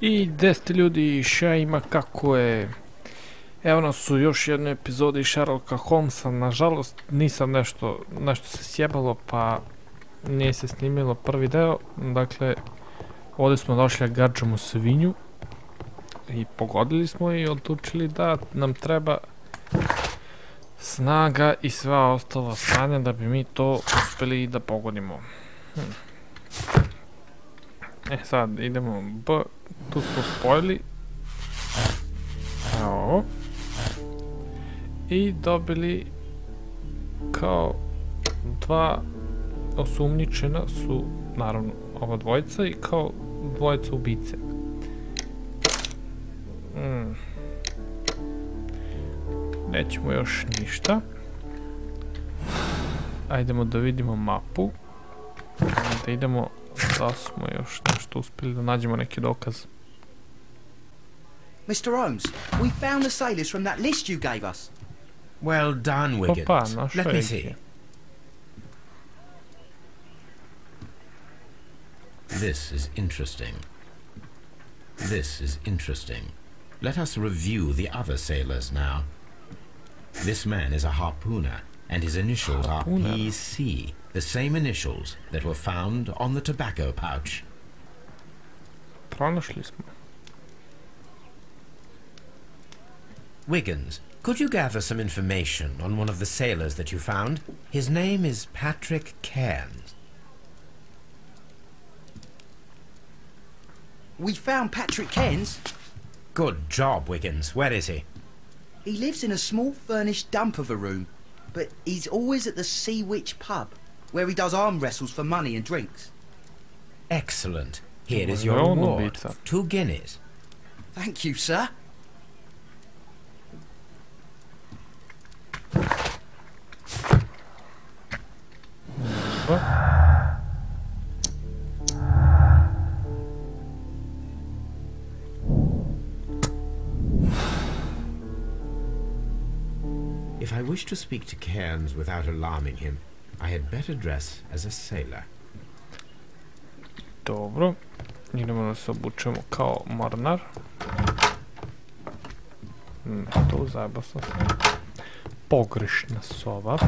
I 10 ljudi, šta ima, kako je? Evo nas u još jednoj epizodi Sherlocka Holmesa. Nažalost nisam nešto se sjebalo pa nije se snimilo prvi deo. Dakle, ovdje smo došli da gađamo svinju i pogodili smo i odlučili da nam treba snaga i sva ostala sranja da bi mi to uspjeli da pogodimo. Sad idemo B, tu smo spojili. Evo. I dobili kao dva osumnjičena su naravno ova dvojica i kao dvojica ubice. Nećemo još ništa. Ajdemo da vidimo mapu. Da idemo da smo još nešto uspjeli da nađemo neki dokaz. Mr. Holmes, we found the sailors from that list you gave us. Well done, Wiggins. Let me see. This is interesting. This is interesting. Let us review the other sailors now. This man is a harpooner, and his initials are PC, the same initials that were found on the tobacco pouch. Pronašli smo. Wiggins, could you gather some information on one of the sailors that you found? His name is Patrick Cairns. We found Patrick Cairns. Good job, Wiggins. Where is he? He lives in a small furnished dump of a room, but he's always at the Sea Witch pub, where he does arm wrestles for money and drinks. Excellent. Here is your reward. 2 guineas. Thank you, sir. If I wish to speak to Cairns without alarming him, I had better dress as a sailor. Dobro. Idemo da se obučemo kao mornar. To zajebao sam se. Pogrešna sova.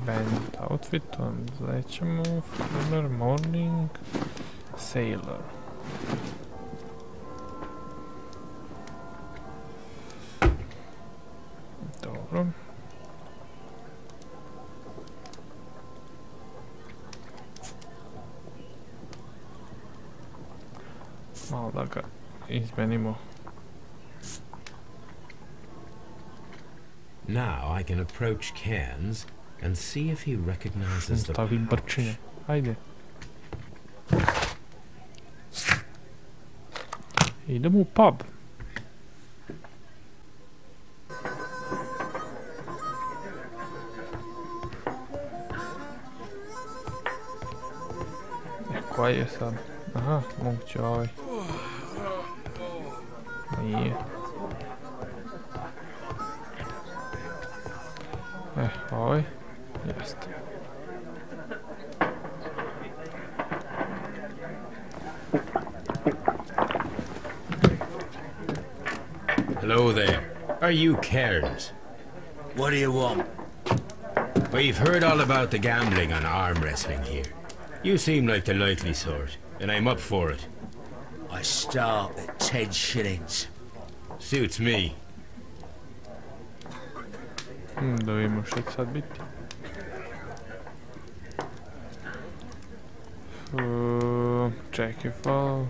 Band outfit, onda ćemo Fuller, Morning, Sailor. Dobro. Malo da ga izmenimo. Now I can approach Cairns and see if he recognizes the pouch. Ajde. Idemo u pub. Koji je sad? Aha, moguće ovaj. Nije. Ovaj. Jeste. Hello there. Are you Cairns? What do you want? We've heard all about the gambling and arm wrestling here. You seem like the likely sort, and I'm up for it. I start at 10 shillings. Suits me. Da vidimo što će sad biti. Čekaj, fall.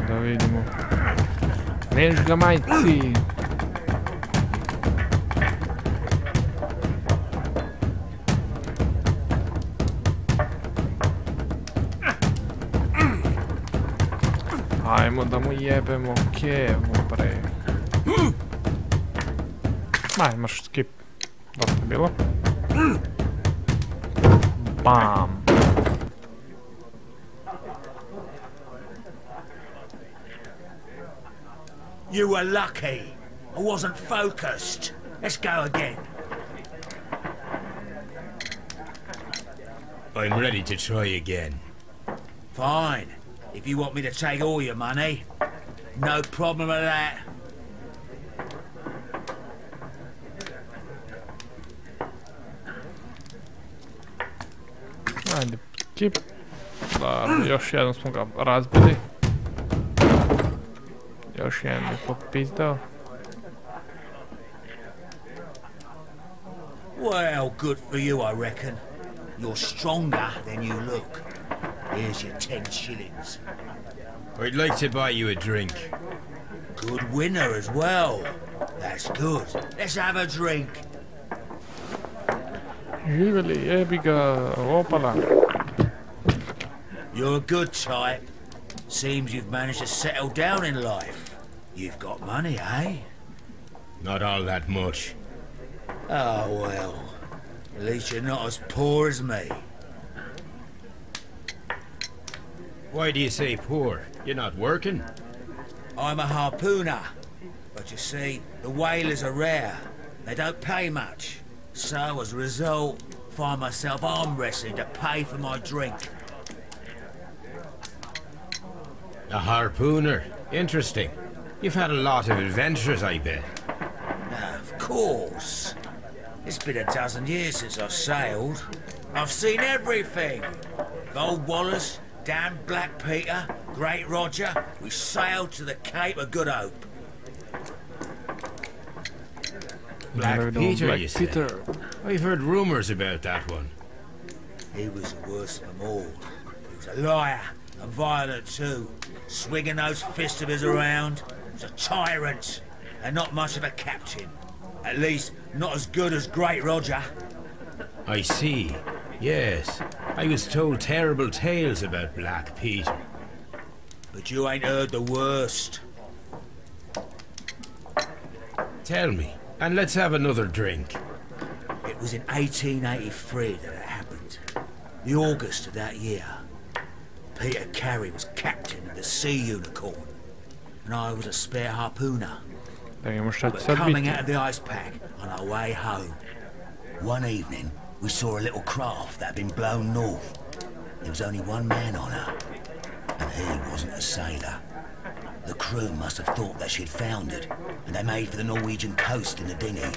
Da vidimo. Neš ga, majci! Ajmo da mu jebemo kevu, bre. Aj, marš skip. Dosta je bilo. Bam. You were lucky. I wasn't focused. Let's go again. I'm ready to try again. Fine. If you want me to take all your money, no problem with that. Ajde, skip. Da, još jednom smo ga razbili. Još jedan je popizdao. Well, good for you, I reckon. You're stronger than you look. Here's your 10 shillings. I'd like to buy you a drink. Good winner as well. That's good. Let's have a drink. Živjeli, jebi ga, opala. You're a good type. Seems you've managed to settle down in life. You've got money, eh? Not all that much. Oh, well. At least you're not as poor as me. Why do you say poor? You're not working? I'm a harpooner. But you see, the whalers are rare. They don't pay much. So, as a result, find myself arm wrestling to pay for my drink. A harpooner? Interesting. You've had a lot of adventures, I bet. Of course. It's been a dozen years since I've sailed. I've seen everything. Gold Wallace, damn Black Peter, Great Roger. We sailed to the Cape of Good Hope. Black Peter, Black you say? Peter. I've heard rumors about that one. He was the worst of them all. He was a liar, and violent too. Swinging those fists of his around. He was a tyrant, and not much of a captain. At least, not as good as Great Roger. I see. Yes. I was told terrible tales about Black Peter. But you ain't heard the worst. Tell me, and let's have another drink. It was in 1883 that it happened. The August of that year. Peter Carey was captain of the Sea Unicorn, and I was a spare harpooner. Da vidimo šta će We're sad coming biti. out of the ice pack on our way home. One evening, we saw a little craft that had been blown north. There was only one man on her, and he wasn't a sailor. The crew must have thought that she'd foundered, and they made for the Norwegian coast in the dinghy.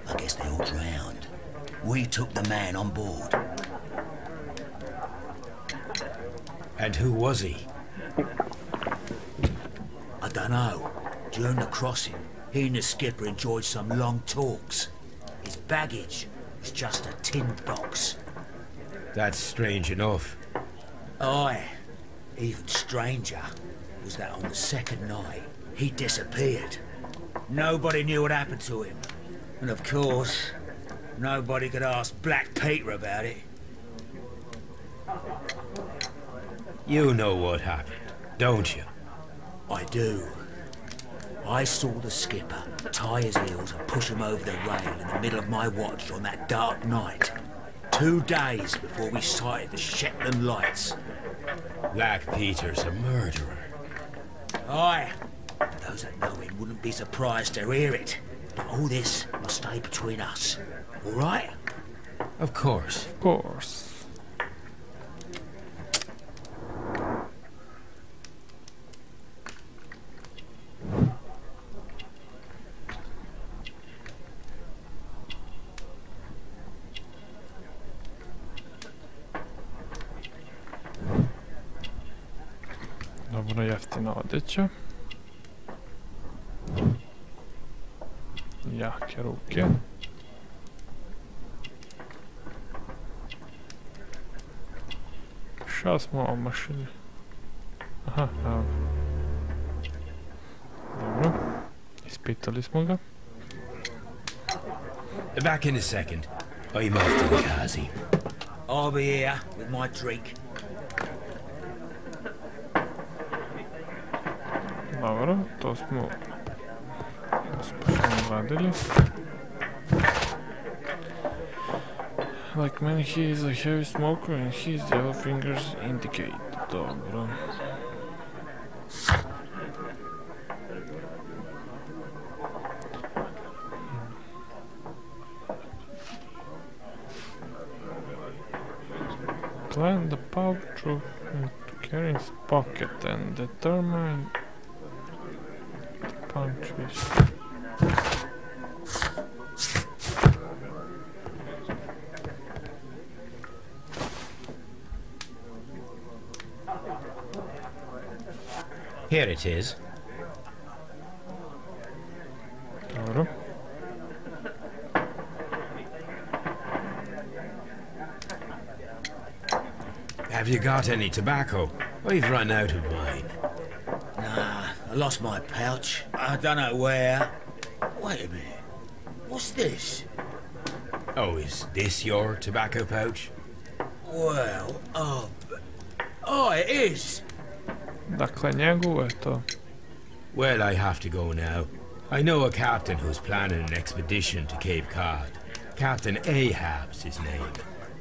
I guess they all drowned. We took the man on board. And who was he? I don't know. During the crossing, he and the skipper enjoyed some long talks. His baggage was just a tin box. That's strange enough. Aye. Even stranger was that on the second night, he disappeared. Nobody knew what happened to him. And of course, nobody could ask Black Peter about it. You know what happened, don't you? I do. I saw the skipper tie his heels and push him over the rail in the middle of my watch on that dark night. 2 days before we sighted the Shetland lights. Black Peter's a murderer. Aye. Those that know him wouldn't be surprised to hear it. But all this must stay between us. All right? Of course. Of course. Dobro, jeftina odeća. Jake ruke. Šta smo o mašini? Aha, evo. Dobro. Ispitali smo ga. Back in a second. I'm off to the Kazi. I'll be here with my drink. Dobro, to smo uspješno radili. Like man, he is a heavy smoker and his yellow fingers indicate. Dobro. Plan the pouch to carry in his pocket and determine the punches. Here it is. Dobro. Have you got any tobacco? We've run out of mine. Nah, I lost my pouch. I don't know where. Wait a minute. What's this? Oh, is this your tobacco pouch? Well, oh, it is. Dakle, njegovo je to. Well, I have to go now. I know a captain who's planning an expedition to Cape Cod. Captain Ahab's his name.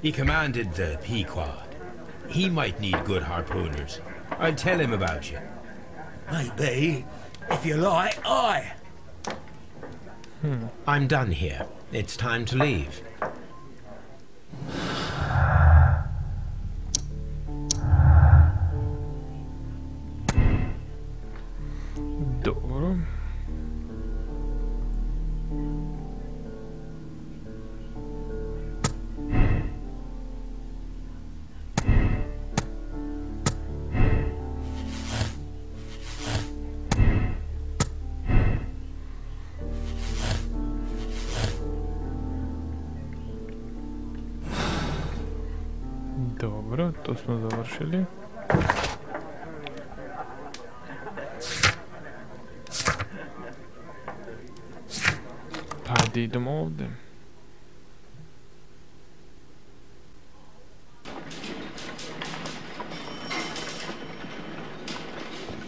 He commanded the Pequod. He might need good harpooners. I'll tell him about you. Maybe. If you like, aye. I'm done here. It's time to leave. Dobro. Dobro, to smo završili. Pa da idemo ovdje.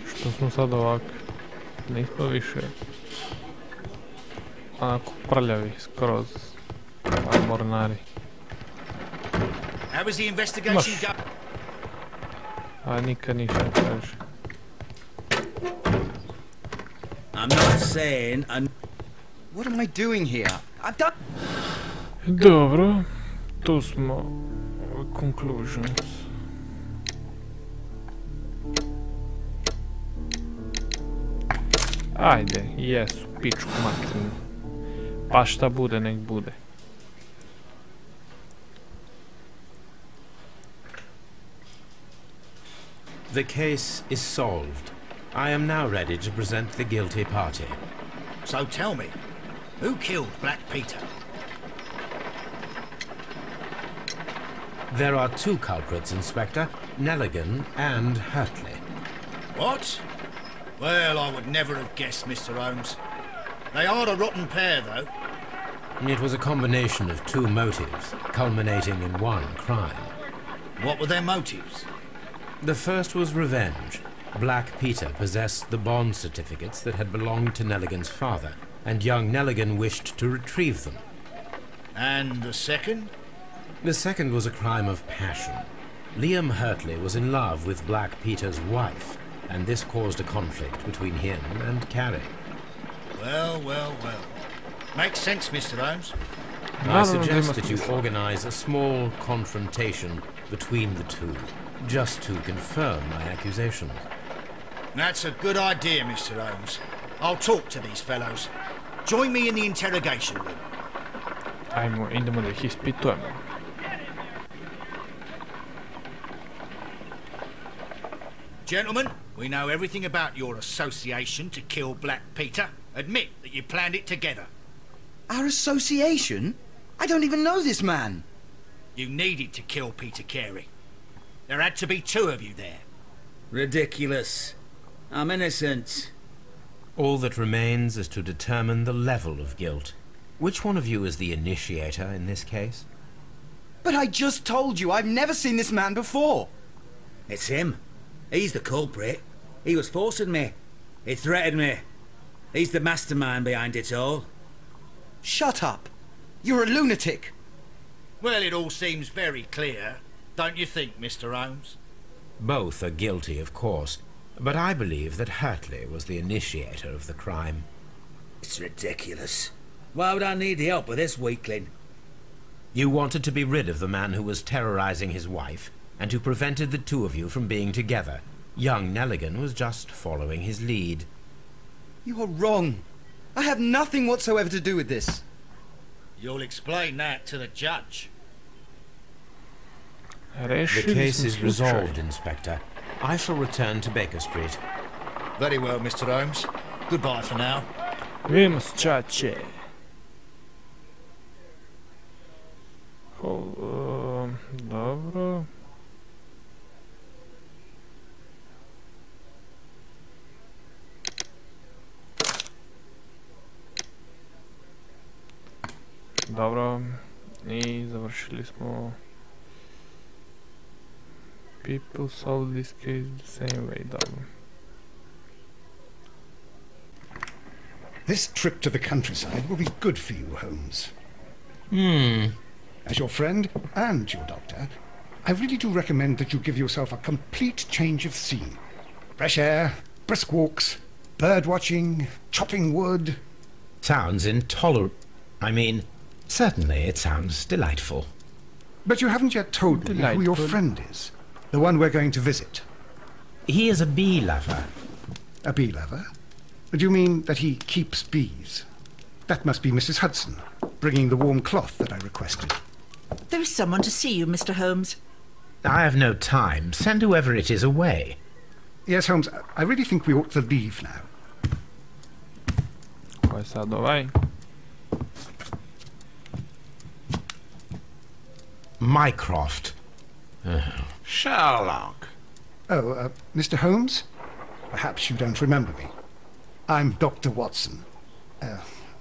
Što smo sad ovako? Nismo više onako prljavi skroz, mornari. How was the investigation going? A nikad ništa ne kaže. I'm not saying... What am I doing here? I've done... Dobro, tu smo conclusions. Ajde, jesu, pičku materinu. Pa šta bude, nek bude. The case is solved. I am now ready to present the guilty party. So tell me, who killed Black Peter? There are two culprits, Inspector. Nelligan and Hurtley. What? Well, I would never have guessed, Mr. Holmes. They are a rotten pair, though. It was a combination of two motives, culminating in one crime. What were their motives? The first was revenge. Black Peter possessed the bond certificates that had belonged to Nelligan's father, and young Nelligan wished to retrieve them. And the second? The second was a crime of passion. Liam Hurtley was in love with Black Peter's wife, and this caused a conflict between him and Carrie. Well, well, well. Makes sense, Mr. Holmes. I suggest that you organize a small confrontation between the two, just to confirm my accusations. That's a good idea, Mr. Holmes. I'll talk to these fellows. Join me in the interrogation room. Ajmo, idemo da ih ispitujemo. Gentlemen, we know everything about your association to kill Black Peter. Admit that you planned it together. Our association? I don't even know this man. You needed to kill Peter Carey. There had to be two of you there. Ridiculous. I'm innocent. All that remains is to determine the level of guilt. Which one of you is the initiator in this case? But I just told you I've never seen this man before. It's him. He's the culprit. He was forcing me. He threatened me. He's the mastermind behind it all. Shut up! You're a lunatic! Well, it all seems very clear, don't you think, Mr. Holmes? Both are guilty, of course, but I believe that Hurtley was the initiator of the crime. It's ridiculous. Why would I need the help of this weakling? You wanted to be rid of the man who was terrorizing his wife, and who prevented the two of you from being together. Young Nelligan was just following his lead. You are wrong. I have nothing whatsoever to do with this. You'll explain that to the judge. The case is resolved, Inspector. I shall return to Baker Street. Very well, Mr. Holmes. Goodbye for now. Vidimo se, čače. Dobro. Dobro. I završili smo. People solve this case the same way. Dobro. This trip to the countryside will be good for you, Holmes. As your friend and your doctor, I really do recommend that you give yourself a complete change of scene. Fresh air, brisk walks, bird watching, chopping wood. Sounds intolerable. I mean, certainly it sounds delightful. But you haven't yet told me who your friend is. The one we're going to visit. He is a bee lover. A bee lover? Do you mean that he keeps bees? That must be Mrs. Hudson, bringing the warm cloth that I requested. There is someone to see you, Mr. Holmes. I have no time. Send whoever it is away. Yes, Holmes, I really think we ought to leave now. Ko je sad ovaj? Mycroft. Sherlock. Oh, Mr. Holmes? Perhaps you don't remember me. I'm Dr. Watson.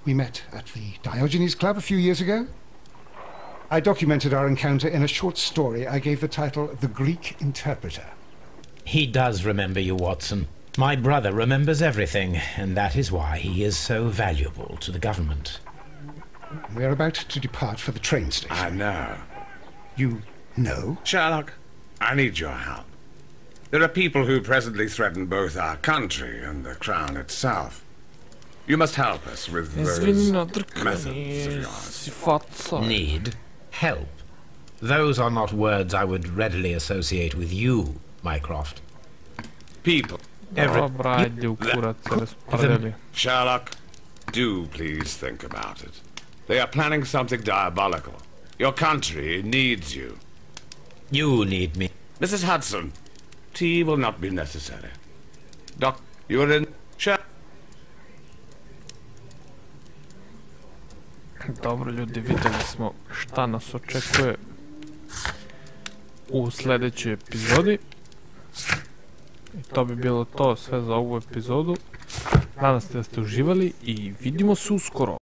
We met at the Diogenes Club a few years ago. I documented our encounter in a short story I gave the title The Greek Interpreter. He does remember you, Watson. My brother remembers everything, and that is why he is so valuable to the government. We're about to depart for the train station. I know. You know? Sherlock, I need your help. There are people who presently threaten both our country and the crown itself. You must help us with those methods of yours. Need? Help? Those are not words I would readily associate with you, Mycroft. People. Dobra, ajde u kurac se rasporedili. Sherlock, do please think about it. They are planning something diabolical. Your country needs you. You need me. Mrs. Hudson, tea will not be necessary. Doc, you are in... Dobro ljudi, vidjeli smo šta nas očekuje u sljedećoj epizodi. I to bi bilo to sve za ovu epizodu. Nadam se da ste uživali i vidimo se uskoro.